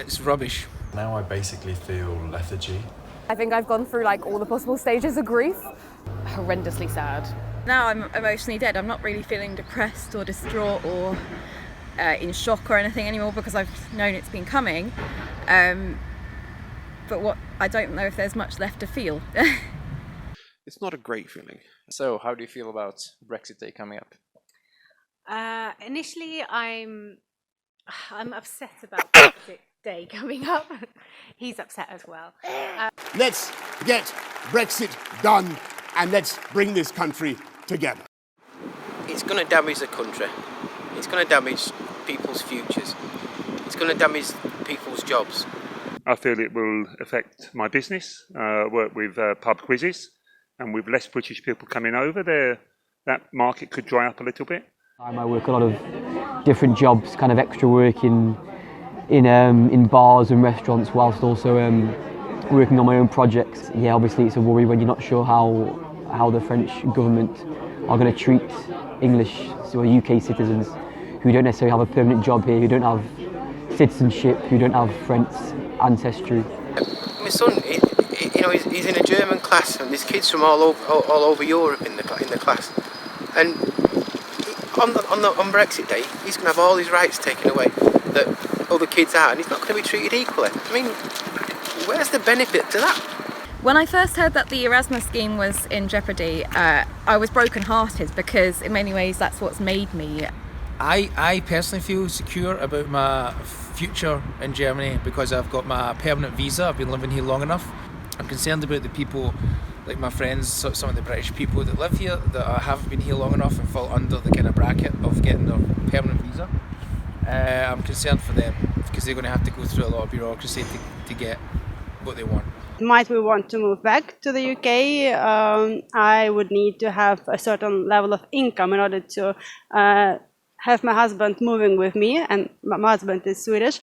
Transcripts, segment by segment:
It's rubbish. Now I basically feel lethargy. I think I've gone through like all the possible stages of grief. Horrendously sad. Now I'm emotionally dead. I'm not really feeling depressed or distraught or in shock or anything anymore because I've known it's been coming. But I don't know if there's much left to feel. It's not a great feeling. So, how do you feel about Brexit Day coming up? Initially, I'm upset about Brexit Day coming up. He's upset as well. Let's get Brexit done and let's bring this country together. It's going to damage the country. It's going to damage people's futures. It's going to damage people's jobs. I feel it will affect my business, work with pub quizzes, and with less British people coming over there, that market could dry up a little bit. I work a lot of different jobs, kind of extra work in bars and restaurants, whilst also working on my own projects. Yeah, obviously it's a worry when you're not sure how the French government are going to treat English or UK citizens who don't necessarily have a permanent job here, who don't have citizenship, who don't have French ancestry. My son, he's in a German class, and there's kids from all over Europe in the class, and on Brexit Day, he's going to have all his rights taken away that other kids are, and he's not going to be treated equally. I mean, where's the benefit to that? When I first heard that the Erasmus scheme was in jeopardy, I was broken-hearted because in many ways that's what's made me. I personally feel secure about my future in Germany because I've got my permanent visa. I've been living here long enough. I'm concerned about the people, like my friends, some of the British people that live here that haven't been here long enough and fall under the kind of bracket of getting their permanent visa. I'm concerned for them because they're going to have to go through a lot of bureaucracy to get what they want. Might we want to move back to the UK? I would need to have a certain level of income in order to have my husband moving with me, and my husband is Swedish.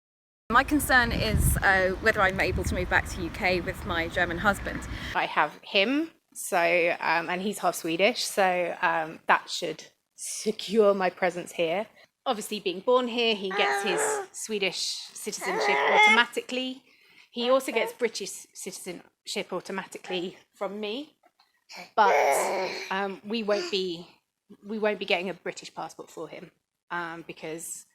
My concern is whether I'm able to move back to UK with my German husband. I have him, so and he's half Swedish, so that should secure my presence here. Obviously, being born here, he gets his Swedish citizenship automatically. He also gets British citizenship automatically from me, but we won't be getting a British passport for him because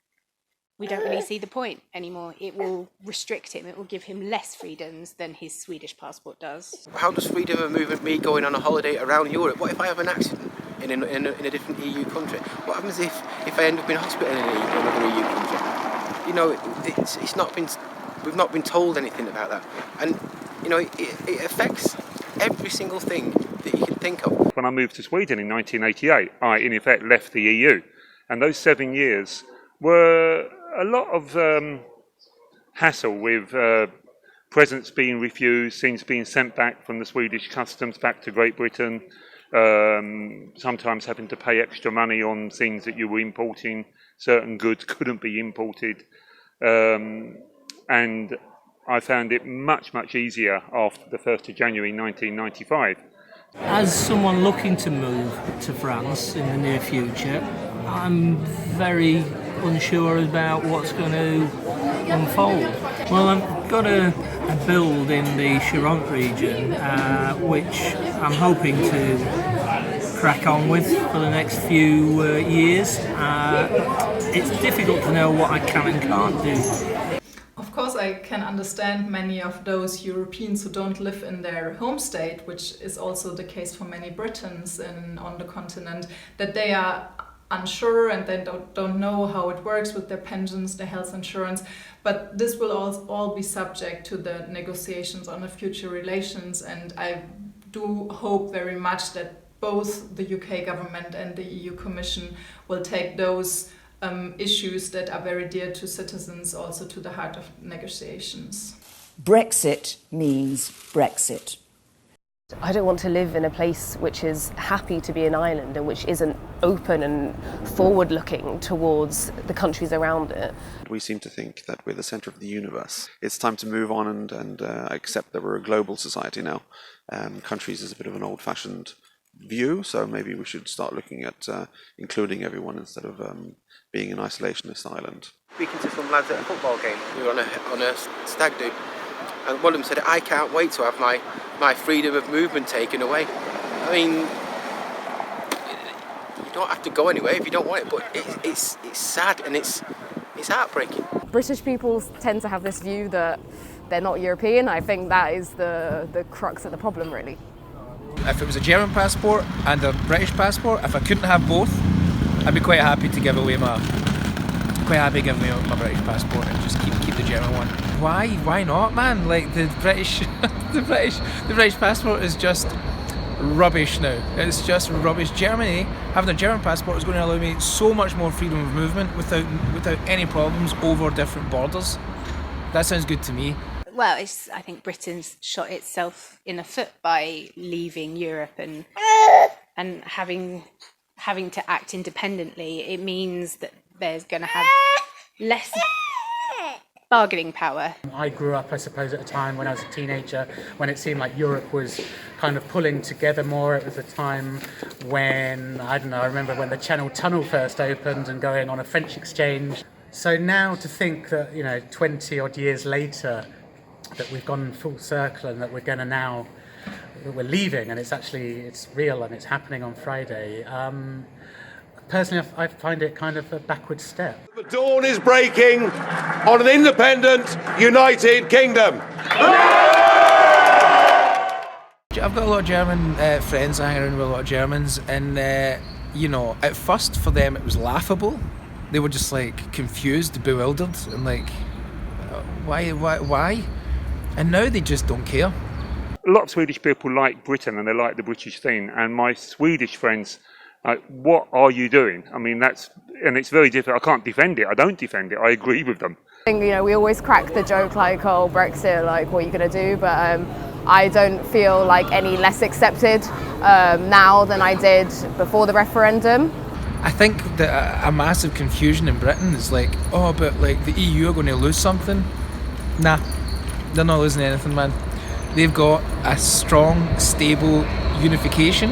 we don't really see the point anymore. It will restrict him. It will give him less freedoms than his Swedish passport does. How does freedom of movement me going on a holiday around Europe? What if I have an accident in a different EU country? What happens if I end up in hospital in another EU country? You know, it's not been. We've not been told anything about that, and you know it affects every single thing that you can think of. When I moved to Sweden in 1988, I in effect left the EU, and those 7 years were a lot of hassle with presents being refused, things being sent back from the Swedish customs back to Great Britain, sometimes having to pay extra money on things that you were importing. Certain goods couldn't be imported. And I found it much easier after the 1st of January 1995. As someone looking to move to France in the near future, I'm very unsure about what's going to unfold. Well, I've got a build in the Charente region, which I'm hoping to crack on with for the next few years. It's difficult to know what I can and can't do. Of course, I can understand many of those Europeans who don't live in their home state, which is also the case for many Britons on the continent, that they are unsure and they don't know how it works with their pensions, their health insurance. But this will all be subject to the negotiations on the future relations, and I do hope very much that both the UK government and the EU Commission will take those issues that are very dear to citizens also to the heart of negotiations. Brexit means Brexit. I don't want to live in a place which is happy to be an island and which isn't open and forward-looking towards the countries around it. We seem to think that we're the centre of the universe. It's time to move on and accept that we're a global society now. Countries is a bit of an old-fashioned view. So maybe we should start looking at including everyone instead of being an isolationist island. Speaking to some lads at a football game, we were on a stag do, and one of them said, "I can't wait to have my freedom of movement taken away." I mean, you don't have to go anywhere if you don't want it, but it's sad and it's heartbreaking. British people tend to have this view that they're not European. I think that is the crux of the problem, really. If it was a German passport and a British passport, if I couldn't have both, I'd be quite happy to give away my British passport and just keep the German one. Why not, man? Like the British the British passport is just rubbish now. It's just rubbish. Germany, having a German passport is going to allow me so much more freedom of movement without any problems over different borders. That sounds good to me. Well, I think Britain's shot itself in the foot by leaving Europe and having to act independently. It means that there's going to have less bargaining power. I grew up, I suppose, at a time when I was a teenager when it seemed like Europe was kind of pulling together more. It was a time when, I remember when the Channel Tunnel first opened and going on a French exchange. So now to think that, 20 odd years later, that we've gone full circle and that we're going to now, that we're leaving and it's real and it's happening on Friday. Personally, I find it kind of a backward step. The dawn is breaking on an independent, united kingdom. I've got a lot of German friends. I hang around with a lot of Germans, and at first for them it was laughable. They were just like confused, bewildered, and like, why? And now they just don't care. A lot of Swedish people like Britain and they like the British thing, and my Swedish friends, like, what are you doing? I mean, it's very difficult. I can't defend it. I don't defend it. I agree with them. I think, we always crack the joke like, oh, Brexit, like, what are you going to do? But I don't feel like any less accepted now than I did before the referendum. I think that a massive confusion in Britain is like, oh, but like the EU are going to lose something. Nah, they're not losing anything, man. They've got a strong, stable unification.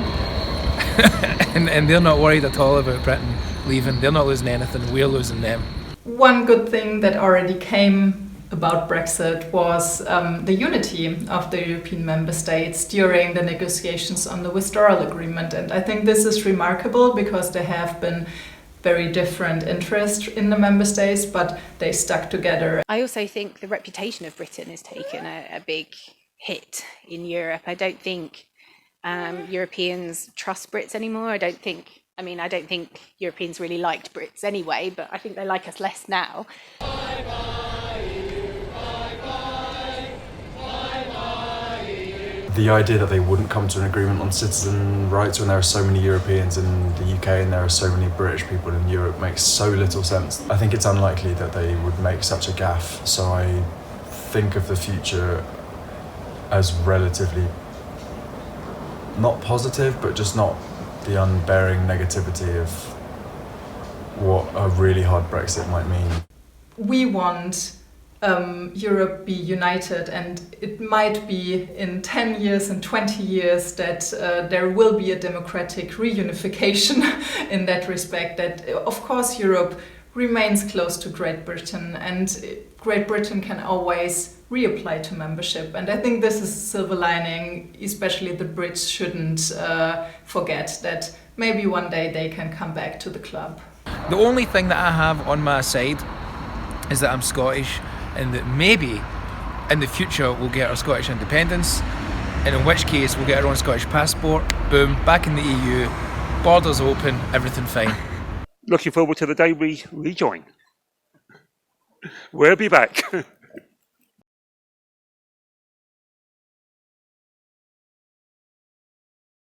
and they're not worried at all about Britain leaving. They're not losing anything, we're losing them. One good thing that already came about Brexit was the unity of the European member states during the negotiations on the withdrawal agreement. And I think this is remarkable because there have been very different interests in the member states, but they stuck together. I also think the reputation of Britain has taken a big hit in Europe. I don't think Europeans trust Brits anymore. I don't think Europeans really liked Brits anyway, but I think they like us less now. The idea that they wouldn't come to an agreement on citizen rights when there are so many Europeans in the UK and there are so many British people in Europe makes so little sense. I think it's unlikely that they would make such a gaffe, so I think of the future as relatively not positive, but just not the unbearing negativity of what a really hard Brexit might mean. We want Europe be united, and it might be in 10 years and 20 years that there will be a democratic reunification in that respect, that of course Europe remains close to Great Britain and Great Britain can always reapply to membership. And I think this is a silver lining, especially the Brits shouldn't forget that maybe one day they can come back to the club. The only thing that I have on my side is that I'm Scottish, and that maybe in the future we'll get our Scottish independence, and in which case we'll get our own Scottish passport, boom, back in the EU, borders open, everything fine. Looking forward to the day we rejoin. We'll be back.